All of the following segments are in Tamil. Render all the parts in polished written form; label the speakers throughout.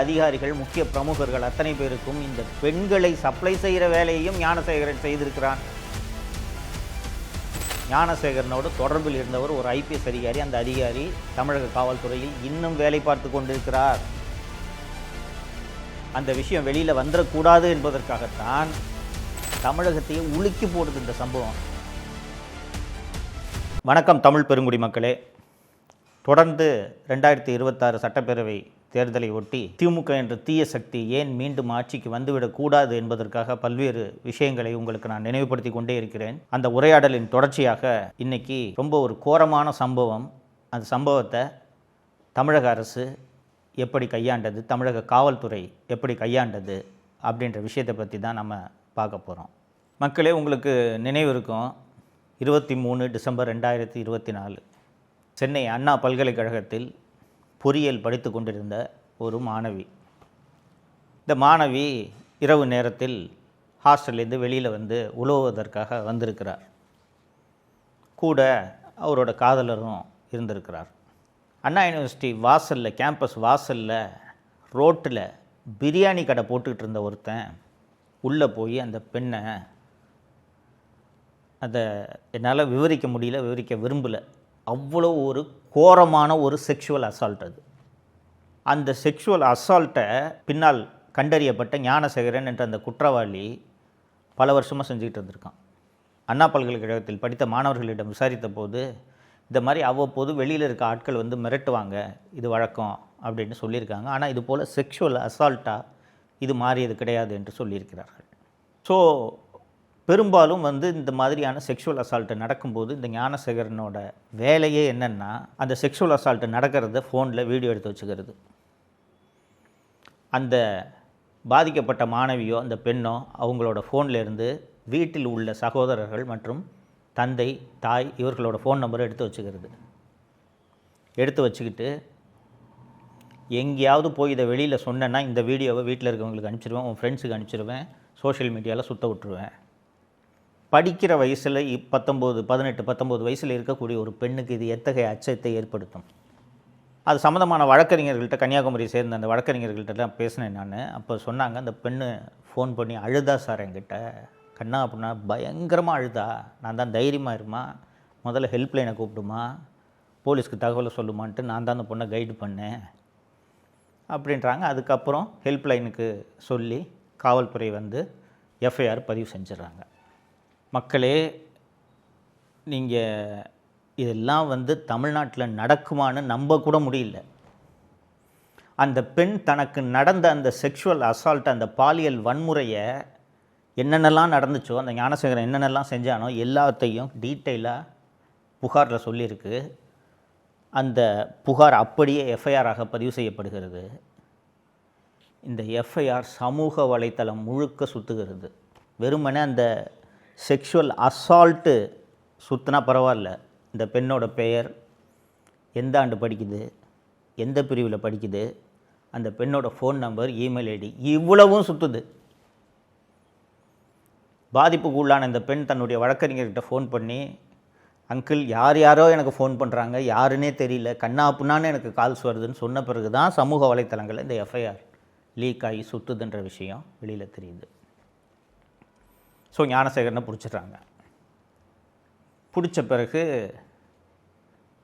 Speaker 1: அதிகாரிகள், முக்கிய பிரமுகர்கள் அத்தனை பேருக்கும் இந்த பெண்களை சப்ளை செய்கிற வேலையையும் ஞானசேகரன் செய்திருக்கிறான். ஞானசேகரனோடு தொடர்பில் இருந்தவர் ஒரு ஐபிஎஸ் அதிகாரி. அந்த அதிகாரி தமிழக காவல்துறையில் இன்னும் வேலை பார்த்து கொண்டிருக்கிறார். அந்த விஷயம் வெளியில் வந்துடக்கூடாது என்பதற்காகத்தான் தமிழகத்தையே உலுக்கி போடுது இந்த சம்பவம். வணக்கம் தமிழ் பெருங்குடி மக்களே. தொடர்ந்து 2026 சட்டப்பேரவை தேர்தலை ஒட்டி திமுக என்ற தீய சக்தி ஏன் மீண்டும் ஆட்சிக்கு வந்துவிடக்கூடாது என்பதற்காக பல்வேறு விஷயங்களை உங்களுக்கு நான் நினைவுபடுத்தி கொண்டே இருக்கிறேன். அந்த உரையாடலின் தொடர்ச்சியாக இன்னைக்கு ரொம்ப ஒரு கோரமான சம்பவம். அந்த சம்பவத்தை தமிழக அரசு எப்படி கையாண்டது, தமிழக காவல்துறை எப்படி கையாண்டது அப்படின்ற விஷயத்தை பற்றி தான் நம்ம பார்க்க போகிறோம். மக்களே, உங்களுக்கு நினைவு இருக்கும், 23 டிசம்பர் 2024 சென்னை அண்ணா பல்கலைக்கழகத்தில் பொறியியல் படித்து கொண்டிருந்த ஒரு மாணவி. இந்த மாணவி இரவு நேரத்தில் ஹாஸ்டல்லேருந்து வெளியில் வந்து உலவுவதற்காக வந்திருக்கிறார். கூட அவரோட காதலரும் இருந்திருக்கிறார். அண்ணா யூனிவர்சிட்டி வாசலில், கேம்பஸ் வாசலில் ரோட்டில் பிரியாணி கடை போட்டுக்கிட்டு இருந்த ஒருத்தன் உள்ளே போய் அந்த பெண்ணை, அதை என்னால் விவரிக்க முடியல, விவரிக்க விரும்பலை, அவ்வளோ ஒரு கோரமான ஒரு செக்ஷுவல் அசால்ட் அது. அந்த செக்ஷுவல் அசால்ட்டை பின்னால் கண்டறியப்பட்ட ஞானசேகரன் என்ற அந்த குற்றவாளி பல வருஷமாக செஞ்சுக்கிட்டு இருந்திருக்கான். அண்ணா பல்கலைக்கழகத்தில் படித்த மாணவர்களிடம் விசாரித்த போது இந்த மாதிரி அவ்வப்போது வெளியில் இருக்க ஆட்கள் வந்து மிரட்டுவாங்க, இது வழக்கம் அப்படின்னு சொல்லியிருக்காங்க. ஆனால் இது போல் செக்ஷுவல் அசால்ட்டாக இது மாறியது கிடையாது என்று சொல்லியிருக்கிறார்கள். ஸோ பெரும்பாலும் வந்து இந்த மாதிரியான செக்ஷுவல் அசால்ட்டு நடக்கும்போது இந்த ஞானசேகரனோட வேலையே என்னென்னா, அந்த செக்ஷுவல் அசால்ட்டு நடக்கிறத ஃபோனில் வீடியோ எடுத்து வச்சுக்கிறது. அந்த பாதிக்கப்பட்ட மாணவியோ அந்த பெண்ணோ அவங்களோட ஃபோனில் இருந்து வீட்டில் உள்ள சகோதரர்கள் மற்றும் தந்தை, தாய் இவர்களோட ஃபோன் நம்பரை எடுத்து வச்சுக்கிறது. எடுத்து வச்சுக்கிட்டு எங்கேயாவது போய் இதை வெளியில் சொன்னேன்னா இந்த வீடியோவை வீட்டில் இருக்கவங்களுக்கு அனுப்பிச்சிடுவேன், உன் ஃப்ரெண்ட்ஸுக்கு அனுப்பிச்சிடுவேன், சோஷியல் மீடியாவில் சுற்ற விட்டுருவேன். படிக்கிற வயசில் 18-19 வயசில் இருக்கக்கூடிய ஒரு பெண்ணுக்கு இது எத்தகைய அச்சத்தை ஏற்படுத்தும்? அது சம்மந்தமான வழக்கறிஞர்கள்ட்ட, கன்னியாகுமரியை சேர்ந்த அந்த வழக்கறிஞர்கள்ட்டலாம் பேசினேன் நான். அப்போ சொன்னாங்க, அந்த பெண்ணு ஃபோன் பண்ணி அழுதா சார், என்கிட்ட கண்ணா அப்படின்னா பயங்கரமாக அழுதா. நான் தான் தைரியமாக இருமா, முதல்ல ஹெல்ப்லைனை கூப்பிடுமா, போலீஸ்க்கு தகவலை சொல்லுமான்ட்டு நான் தான் அந்த பொண்ணை கைடு பண்ணேன் அப்படின்றாங்க. அதுக்கப்புறம் ஹெல்ப்லைனுக்கு சொல்லி காவல்துறை வந்து எஃப்ஐஆர் பதிவு செஞ்சிடறாங்க. மக்களே, நீங்கள் இதெல்லாம் வந்து தமிழ்நாட்டில் நடக்குமான்னு நம்ப கூட முடியல. அந்த பெண் தனக்கு நடந்த அந்த செக்ஷுவல் அசால்ட், அந்த பாலியல் வன்முறையை என்னென்னலாம் நடந்துச்சோ, அந்த ஞானசேகரன் என்னென்னலாம் செஞ்சானோ எல்லாத்தையும் டீட்டெயிலாக புகாரில் சொல்லியிருக்கு. அந்த புகார் அப்படியே எஃப்ஐஆராக பதிவு செய்யப்படுகிறது. இந்த எஃப்ஐஆர் சமூக வலைத்தளம் முழுக்க சுற்றுகிறது. வெறுமனே அந்த செக்ஷுவல் அசால்ட்டு சுற்றினா பரவாயில்ல, இந்த பெண்ணோட பெயர், எந்த ஆண்டு படிக்குது, எந்த பிரிவில் படிக்குது, அந்த பெண்ணோட ஃபோன் நம்பர், இமெயில் ஐடி, இவ்வளவும் சுற்றுது. பாதிப்புக்கு உள்ளான இந்த பெண் தன்னுடைய வழக்கறிஞர்கிட்ட ஃபோன் பண்ணி, அங்கிள் யார் யாரோ எனக்கு ஃபோன் பண்ணுறாங்க, யாருன்னே தெரியல, கண்ணா புண்ணான்னு எனக்கு கால்ஸ் வருதுன்னு சொன்ன பிறகு தான் சமூக வலைத்தளங்களில் இந்த எஃப்ஐஆர் லீக் ஆகி சுற்றுதுன்ற விஷயம் வெளியில் தெரியுது. ஸோ ஞானசேகரனை பிடிச்சிட்றாங்க. பிடிச்ச பிறகு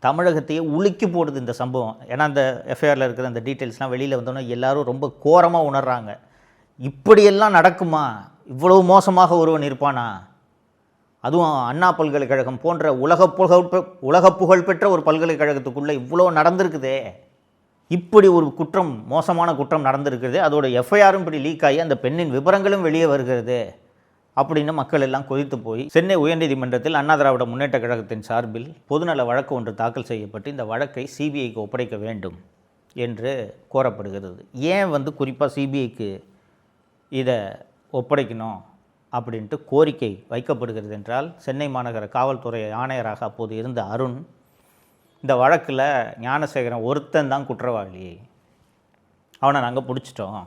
Speaker 1: தமிழகத்தையே உலுக்கி போடுது இந்த சம்பவம். ஏன்னா அந்த எஃப்ஐஆரில் இருக்கிற அந்த டீட்டெயில்ஸ்லாம் வெளியில் வந்தோன்னே எல்லோரும் ரொம்ப கோரமாக உணர்றாங்க. இப்படியெல்லாம் நடக்குமா? இவ்வளவு மோசமாக ஒருவன் இருப்பானா? அதுவும் அண்ணா பல்கலைக்கழகம் போன்ற உலக புகழ்பெற்ற ஒரு பல்கலைக்கழகத்துக்குள்ளே இவ்வளோ நடந்திருக்குதே. இப்படி ஒரு குற்றம், மோசமான குற்றம் நடந்திருக்கிறது. அதோட எஃப்ஐஆரும் இப்படி லீக் ஆகி அந்த பெண்ணின் விவரங்களும் வெளியே வருகிறது அப்படின்னு மக்கள் எல்லாம் கொதித்து போய் சென்னை உயர்நீதிமன்றத்தில் அண்ணா திராவிட முன்னேற்ற கழகத்தின் சார்பில் பொதுநல வழக்கு ஒன்று தாக்கல் செய்யப்பட்டு இந்த வழக்கை சிபிஐக்கு ஒப்படைக்க வேண்டும் என்று கோரப்படுகிறது. ஏன் வந்து குறிப்பாக சிபிஐக்கு இதை ஒப்படைக்கணும் அப்படின்ட்டு கோரிக்கை வைக்கப்படுகிறது என்றால், சென்னை மாநகர காவல்துறை ஆணையராக அப்போது இருந்த அருண், இந்த வழக்கில் ஞானசேகரன் ஒருத்தன் தான் குற்றவாளி, அவனை நாங்கள் பிடிச்சிட்டோம்,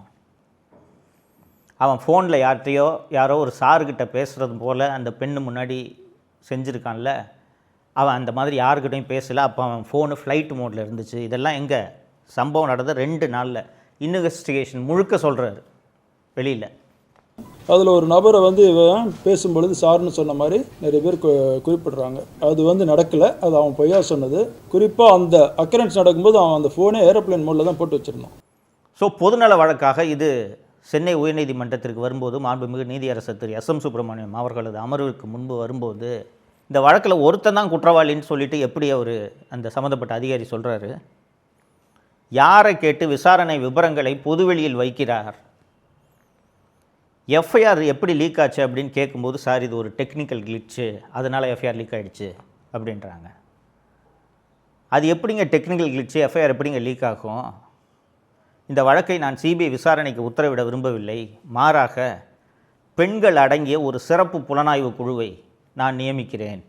Speaker 1: அவன் ஃபோனில் யாரோ ஒரு சார்கிட்ட பேசுகிறது போல் அந்த பெண்ணு முன்னாடி செஞ்சுருக்கான்ல, அவன் அந்த மாதிரி யாருக்கிட்டையும் பேசலை, அப்போ அவன் ஃபோனு ஃப்ளைட் மோடில் இருந்துச்சு. இதெல்லாம் எங்கே சம்பவம் நடந்த 2 நாளில். இன்வெஸ்டிகேஷன் முழுக்க சொல்கிறாரு வெளியில்.
Speaker 2: அதில் ஒரு நபரை வந்து இவன் பேசும்பொழுது சார்னு சொன்ன மாதிரி நிறைய பேர் குறிப்பிட்றாங்க. அது நடக்கலை, அது அவன் பொய்யா சொன்னது. குறிப்பாக அந்த அக்கரன்ஸ் நடக்கும்போது அவன் அந்த ஃபோனே ஏரோப்ளேன் மோடில் தான் போட்டு வச்சுருந்தான்.
Speaker 1: ஸோ பொதுநல வழக்காக இது சென்னை உயர்நீதிமன்றத்திற்கு வரும்போது மாண்புமிகு நீதியரசர் திரு எஸ்.எம். சுப்பிரமணியம் அவர்களது அமர்வுக்கு முன்பு வரும்போது இந்த வழக்கில் ஒருத்தன் தான் குற்றவாளின்னு சொல்லிட்டு எப்படி அவர் அந்த சம்மந்தப்பட்ட அதிகாரி சொல்கிறாரு, யாரை கேட்டு விசாரணை விவரங்களை பொதுவெளியில் வைக்கிறார், எஃப்ஐஆர் எப்படி லீக் ஆச்சு அப்படின்னு கேட்கும்போது, சார் இது ஒரு டெக்னிக்கல் கிளிச்சு, அதனால் எஃப்ஐஆர் லீக் ஆகிடுச்சு அப்படின்றாங்க. அது எப்படிங்க டெக்னிக்கல் கிளிச்சு, எஃப்ஐஆர் எப்படிங்க லீக் ஆகும்? இந்த வழக்கை நான் சிபிஐ விசாரணைக்கு உத்தரவிட விரும்பவில்லை, மாறாக பெண்கள் அடங்கிய ஒரு சிறப்பு புலனாய்வு குழுவை நான் நியமிக்கிறேன்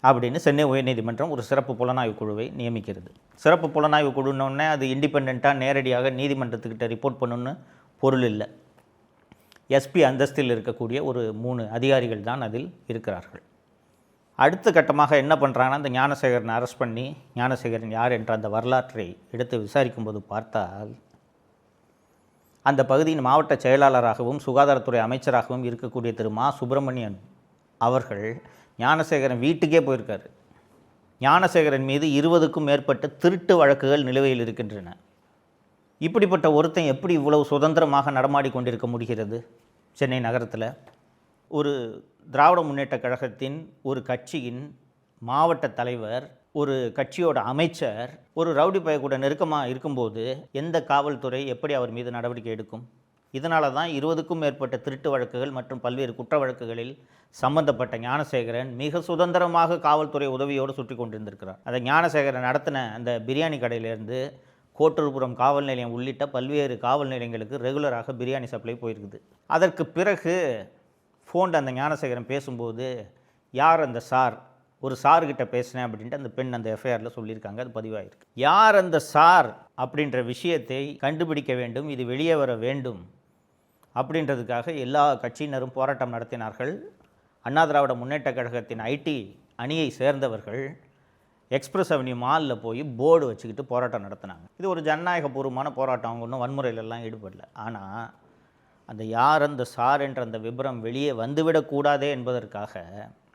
Speaker 1: அப்படின்னு சென்னை உயர்நீதிமன்றம் ஒரு சிறப்பு புலனாய்வு குழுவை நியமிக்கிறது. சிறப்பு புலனாய்வு குழுன்னொன்னே அது இண்டிபெண்ட்டாக நேரடியாக நீதிமன்றத்துக்கிட்ட ரிப்போர்ட் பண்ணணுன்னு பொருள் இல்லை. எஸ்பி அந்தஸ்தில் இருக்கக்கூடிய ஒரு 3 அதிகாரிகள் தான் அதில் இருக்கிறார்கள். அடுத்த கட்டமாக என்ன பண்ணுறாங்கன்னா, அந்த ஞானசேகரனை அரெஸ்ட் பண்ணி ஞானசேகரன் யார் என்ற அந்த வரலாற்றை எடுத்து விசாரிக்கும்போது பார்த்தால், அந்த பகுதியின் மாவட்ட செயலாளராகவும் சுகாதாரத்துறை அமைச்சராகவும் இருக்கக்கூடிய திரு மா சுப்பிரமணியன் அவர்கள் ஞானசேகரன் வீட்டுக்கே போயிருக்காரு. ஞானசேகரன் மீது 20க்கும் மேற்பட்ட திருட்டு வழக்குகள் நிலுவையில் இருக்கின்றன. இப்படிப்பட்ட ஒருத்தன் எப்படி இவ்வளவு சுதந்திரமாக நடமாடி கொண்டிருக்க முடிகிறது சென்னை நகரத்தில்? ஒரு திராவிட முன்னேற்ற கழகத்தின் ஒரு கட்சியின் மாவட்ட தலைவர், ஒரு கட்சியோட அமைச்சர் ஒரு ரவுடி பைய கூட நெருக்கமாக இருக்கும்போது எந்த காவல்துறை எப்படி அவர் மீது நடவடிக்கை எடுக்கும்? இதனால தான் 20க்கும் மேற்பட்ட திருட்டு வழக்குகள் மற்றும் பல்வேறு குற்ற வழக்குகளில் சம்பந்தப்பட்ட ஞானசேகரன் மிக சுதந்திரமாக காவல்துறை உதவியோடு சுற்றி கொண்டிருந்திருக்கிறார். அந்த ஞானசேகரன் நடத்தின அந்த பிரியாணி கடையிலேருந்து கோட்டூர்புரம் காவல் நிலையம் உள்ளிட்ட பல்வேறு காவல் நிலையங்களுக்கு ரெகுலராக பிரியாணி சப்ளை போயிருக்குது. அதற்கு பிறகு ஃபோனில் அந்த ஞானசேகரன் பேசும்போது, யார் அந்த சார், ஒரு சார்கிட்ட பேசினேன் அப்படின்ட்டு அந்த பெண் அந்த எஃப்ஐஆரில் சொல்லியிருக்காங்க, அது பதிவாயிருக்கு. யார் அந்த சார் அப்படின்ற விஷயத்தை கண்டுபிடிக்க வேண்டும், இது வெளியே வர வேண்டும் அப்படின்றதுக்காக எல்லா கட்சியினரும் போராட்டம் நடத்தினார்கள். அண்ணா திராவிட முன்னேற்ற கழகத்தின் ஐடி அணியை சேர்ந்தவர்கள் எக்ஸ்பிரஸ் அவென்யூ மாலில் போய் போர்டு வச்சுக்கிட்டு போராட்டம் நடத்தினாங்க. இது ஒரு ஜனநாயகபூர்வமான போராட்டம், அவங்க ஒன்றும் வன்முறையிலெல்லாம் ஈடுபடல. ஆனால் அந்த யார் அந்த சார் என்ற அந்த விபரம் வெளியே வந்துவிடக்கூடாதே என்பதற்காக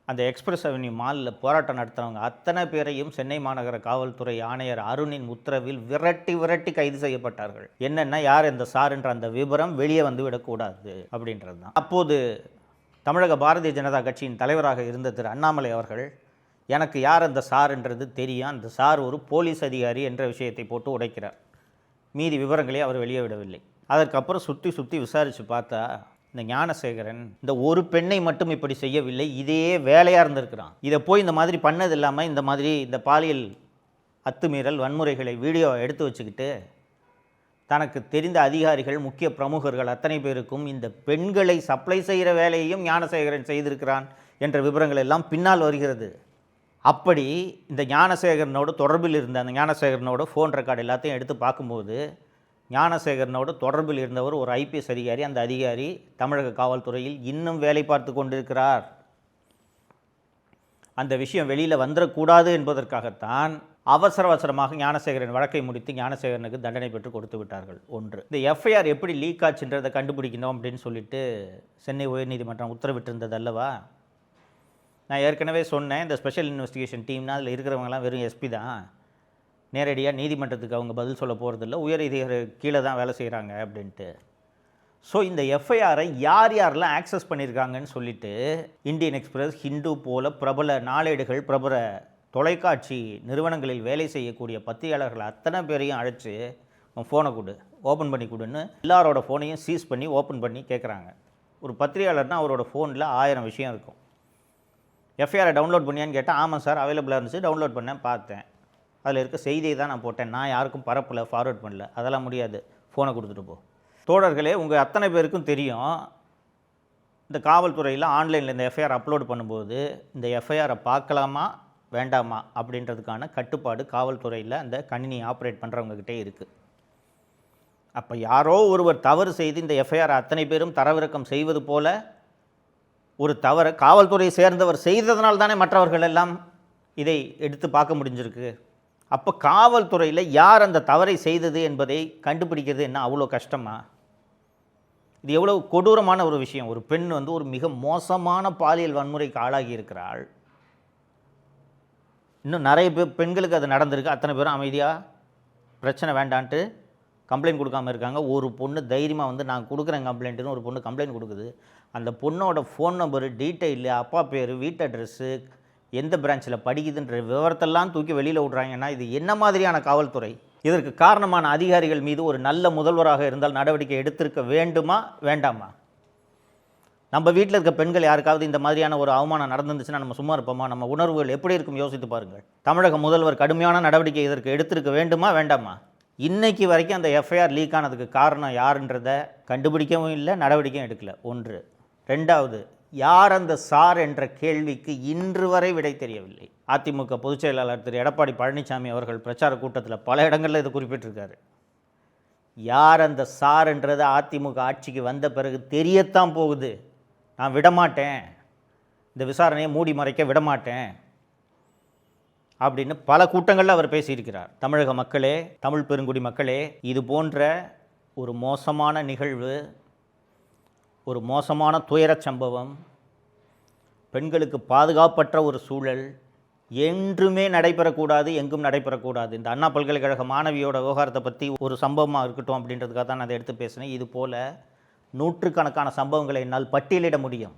Speaker 1: அந்த எக்ஸ்பிரஸ் அவென்யூ மாலில் போராட்டம் நடத்துகிறவங்க அத்தனை பேரையும் சென்னை மாநகர காவல்துறை ஆணையர் அருணின் உத்தரவில் விரட்டி கைது செய்யப்பட்டார்கள். என்னென்னா, யார் இந்த சார் என்ற அந்த விபரம் வெளியே வந்துவிடக்கூடாது அப்படின்றது தான். அப்போது தமிழக பாரதிய ஜனதா கட்சியின் தலைவராக இருந்த திரு அண்ணாமலை அவர்கள், எனக்கு யார் அந்த சார் என்றது தெரியும், அந்த சார் ஒரு போலீஸ் அதிகாரி என்ற விஷயத்தை போட்டு உடைக்கிறார். மீதி விவரங்களே அவர் வெளியே விடவில்லை. அதற்கப்புறம் சுற்றி விசாரித்து பார்த்தா, இந்த ஞானசேகரன் இந்த ஒரு பெண்ணை மட்டும் இப்படி செய்யவில்லை, இதே வேலையாக இருந்திருக்கிறான். இதை போய் இந்த மாதிரி பண்ணது இல்லாமல் இந்த மாதிரி இந்த பாலியல் அத்துமீறல் வன்முறைகளை வீடியோ எடுத்து வச்சுக்கிட்டு தனக்கு தெரிந்த அதிகாரிகள், முக்கிய பிரமுகர்கள் அத்தனை பேருக்கும் இந்த பெண்களை சப்ளை செய்கிற வேலையையும் ஞானசேகரன் செய்திருக்கிறான் என்ற விவரங்கள் எல்லாம் பின்னால் வருகிறது. அப்படி இந்த ஞானசேகரனோடு தொடர்பில் இருந்த அந்த ஞானசேகரனோட ஃபோன் ரெக்கார்டு எல்லாத்தையும் எடுத்து பார்க்கும்போது, ஞானசேகரனோடு தொடர்பில் இருந்தவர் ஒரு ஐபிஎஸ் அதிகாரி. அந்த அதிகாரி தமிழக காவல்துறையில் இன்னும் வேலை பார்த்து கொண்டிருக்கிறார். அந்த விஷயம் வெளியில் வந்துடக்கூடாது என்பதற்காகத்தான் அவசரமாக ஞானசேகரன் வழக்கை முடித்து ஞானசேகரனுக்கு தண்டனை பெற்று கொடுத்து விட்டார்கள். ஒன்று, இந்த எஃப்ஐஆர் எப்படி லீக் ஆச்சுன்றதை கண்டுபிடிக்கணும் அப்படின்னு சொல்லிட்டு சென்னை உயர்நீதிமன்றம் உத்தரவிட்டிருந்தது அல்லவா? நான் ஏற்கனவே சொன்னேன், இந்த ஸ்பெஷல் இன்வெஸ்டிகேஷன் டீம்னா அதில் இருக்கிறவங்கலாம் வெறும் எஸ்பி தான், நேரடியாக நீதிமன்றத்துக்கு அவங்க பதில் சொல்ல போகிறதில்ல, உயர் அதிகாரி கீழே தான் வேலை செய்கிறாங்க அப்படின்ட்டு. ஸோ இந்த எஃப்ஐஆரை யாரெல்லாம் ஆக்சஸ் பண்ணியிருக்காங்கன்னு சொல்லிட்டு இந்தியன் எக்ஸ்பிரஸ், ஹிந்து போல பிரபல நாளேடுகள், பிரபல தொலைக்காட்சி நிறுவனங்களில் வேலை செய்யக்கூடிய பத்திரிகையாளர்கள் அத்தனை பேரையும் அழைச்சி ஃபோனை கொடு, ஓப்பன் பண்ணி கொடுன்னு எல்லாரோட ஃபோனையும் சீஸ் பண்ணி ஓப்பன் பண்ணி கேட்குறாங்க. ஒரு பத்திரிகையாளர்னால் அவரோட ஃபோனில் 1000 விஷயம் இருக்கும். எஃப்ஐஆரை டவுன்லோட் பண்ணியான்னு கேட்டால், ஆமாம் சார் அவைலபிளாக இருந்துச்சு, டவுன்லோட் பண்ணேன், பார்த்தேன், அதில் இருக்க செய்தியை தான் நான் போட்டேன், நான் யாருக்கும் பரப்பலை, ஃபார்வர்ட் பண்ணல, அதெல்லாம் முடியாது, ஃபோனை கொடுத்துட்டு போ. தோழர்களே, உங்கள் அத்தனை பேருக்கும் தெரியும், இந்த காவல்துறையில் ஆன்லைனில் இந்த எஃப்ஐஆர் அப்லோட் பண்ணும்போது இந்த எஃப்ஐஆரை பார்க்கலாமா வேண்டாமா அப்படின்றதுக்கான கட்டுப்பாடு காவல்துறையில் அந்த கணினி ஆப்ரேட் பண்ணுறவங்ககிட்டே இருக்குது. அப்போ யாரோ ஒருவர் தவறு செய்து இந்த எஃப்ஐஆர் அத்தனை பேரும் தரவிறக்கம் செய்வது போல ஒரு தவறை காவல்துறையை சேர்ந்தவர் செய்ததனால் தானே மற்றவர்கள் எல்லாம் இதை எடுத்து பார்க்க முடிஞ்சிருக்கு. அப்போ காவல்துறையில் யார் அந்த தவறை செய்தது என்பதை கண்டுபிடிக்கிறது என்ன அவ்வளோ கஷ்டமா? இது எவ்வளோ கொடூரமான ஒரு விஷயம். ஒரு பெண் வந்து ஒரு மிக மோசமான பாலியல் வன்முறைக்கு ஆளாகி இருக்கிறாள். இன்னும் நிறைய பெண்களுக்கு அது நடந்திருக்கு. அத்தனை பேரும் அமைதியாக பிரச்சனை வேண்டான்ட்டு கம்ப்ளைண்ட் கொடுக்காமல் இருக்காங்க. ஒரு பொண்ணு தைரியமாக வந்து நான் கொடுக்குறேன் கம்ப்ளைண்ட்டுன்னு ஒரு பொண்ணு கம்ப்ளைண்ட் கொடுக்குது. அந்த பொண்ணோட ஃபோன் நம்பரு, டீட்டெயிலு, அப்பா பேர், வீட்டு அட்ரெஸ்ஸு, எந்த பிரான்ச்சில் படிக்குதுன்ற விவரத்தெல்லாம் தூக்கி வெளியில் விட்றாங்கன்னா இது என்ன மாதிரியான காவல்துறை? இதற்கு காரணமான அதிகாரிகள் மீது ஒரு நல்ல முதல்வராக இருந்தால் நடவடிக்கை எடுத்திருக்க வேண்டுமா வேண்டாமா? நம்ம வீட்டில் இருக்க பெண்கள் யாருக்காவது இந்த மாதிரியான ஒரு அவமானம் நடந்துருந்துச்சுன்னா நம்ம சும்மா இருப்போமா? நம்ம உணர்வுகள் எப்படி இருக்கும் யோசித்து பாருங்கள். தமிழக முதல்வர் கடுமையான நடவடிக்கை இதற்கு எடுத்திருக்க வேண்டுமா வேண்டாமா? இன்னைக்கு வரைக்கும் அந்த எஃப்ஐஆர் லீக் ஆனதுக்கு காரணம் யாருன்றதை கண்டுபிடிக்கவும் இல்லை, நடவடிக்கையும் எடுக்கல. ஒன்று. ரெண்டாவது, யார் அந்த சார் என்ற கேள்விக்கு இன்று வரை விடை தெரியவில்லை. அதிமுக பொதுச் செயலாளர் திரு எடப்பாடி பழனிசாமி அவர்கள் பிரச்சார கூட்டத்தில் பல இடங்களில் இதை குறிப்பிட்டிருக்காரு. யார் அந்த சார் என்றது அதிமுக ஆட்சிக்கு வந்த பிறகு தெரியத்தான் போகுது. நான் விடமாட்டேன், இந்த விசாரணையை மூடி மறைக்க விடமாட்டேன் அப்படின்னு பல கூட்டங்களில் அவர் பேசியிருக்கிறார். தமிழக மக்களே, தமிழ் பெருங்குடி மக்களே, இது போன்ற ஒரு மோசமான நிகழ்வு, ஒரு மோசமான துயரச் சம்பவம், பெண்களுக்கு பாதுகாப்பற்ற ஒரு சூழல் என்றுமே நடைபெறக்கூடாது, எங்கும் நடைபெறக்கூடாது. இந்த அண்ணா பல்கலைக்கழக மாணவியோட விவகாரத்தை பற்றி ஒரு சம்பவமாக இருக்கட்டும் அப்படின்றதுக்காக தான் நான் அதை எடுத்து பேசினேன். இது போல் நூற்றுக்கணக்கான சம்பவங்களை என்னால் பட்டியலிட முடியும்.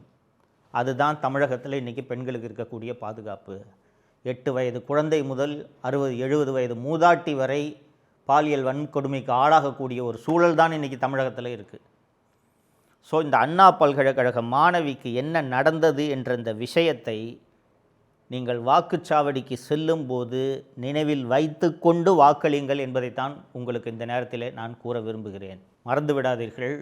Speaker 1: அதுதான் தமிழகத்தில் இன்றைக்கி பெண்களுக்கு இருக்கக்கூடிய பாதுகாப்பு. 8 வயது குழந்தை முதல் 60-70 வயது மூதாட்டி வரை பாலியல் வன்கொடுமைக்கு ஆளாகக்கூடிய ஒரு சூழல் தான் இன்றைக்கி தமிழகத்தில் இருக்குது. ஸோ இந்த அண்ணா பல்கலைக்கழக மாணவிக்கு என்ன நடந்தது என்ற இந்த விஷயத்தை நீங்கள் வாக்குச்சாவடிக்கு செல்லும்போது நினைவில் வைத்து கொண்டு வாக்களியுங்கள் என்பதைத்தான் உங்களுக்கு இந்த நேரத்தில் நான் கூற விரும்புகிறேன். மறந்து விடாதீர்கள்,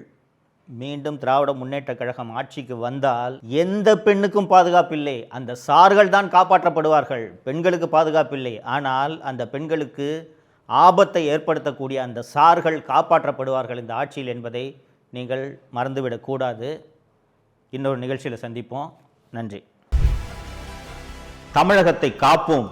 Speaker 1: மீண்டும் திராவிட முன்னேற்ற கழகம் ஆட்சிக்கு வந்தால் எந்த பெண்ணுக்கும் பாதுகாப்பில்லை. அந்த சார்கள் தான் காப்பாற்றப்படுவார்கள். பெண்களுக்கு பாதுகாப்பில்லை. ஆனால் அந்த பெண்களுக்கு ஆபத்தை ஏற்படுத்தக்கூடிய அந்த சார்கள் காப்பாற்றப்படுவார்கள் இந்த ஆட்சியில் என்பதை நீங்கள் மறந்துவிடக்கூடாது. இன்னொரு நிகழ்ச்சியில் சந்திப்போம். நன்றி. தமிழகத்தை காப்போம்.